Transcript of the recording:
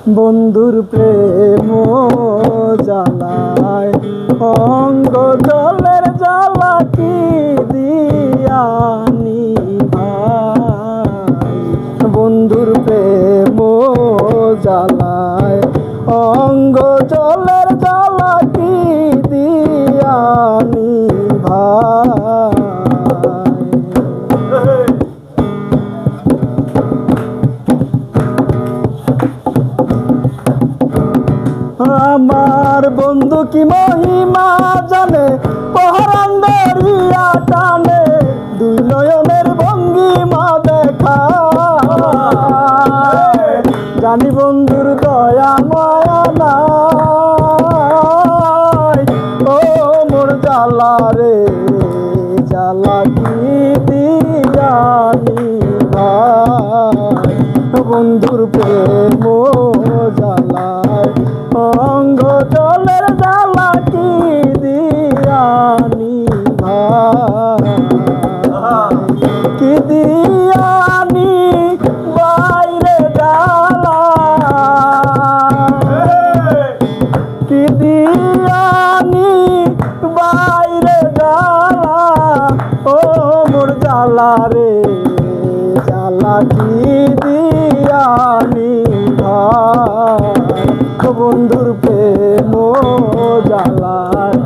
বন্ধুর প্রেম জ্বালায় অঙ্গ জলের জ্বালা কি দিয়ানি ভাই। বন্ধুর প্রেম জ্বালায় অঙ্গ জলের জ্বালা কি দিয়ানি ভাই। আমার বন্ধু কি মহিমা জানে, পহরান দরিয়া টানে, দুই নয়নের ভঙ্গিমা দেখা। জানি বন্ধুর দয়া মায়া নাই, ও মোর জ্বালা রে জ্বালা কি দিয়ানি ভাই। বন্ধুর প্রেম জ্বালায় অঙ্গ জলের জ্বালা কি দিয়ানি ভাই। কি দিয়ানি বাইরে জ্বালা, কি দিয়ানি বাইরে জ্বালা, ও মোর জ্বালা রে জ্বালা কি দিয়ানি ভাই। বন্ধুর প্রেম জ্বালায়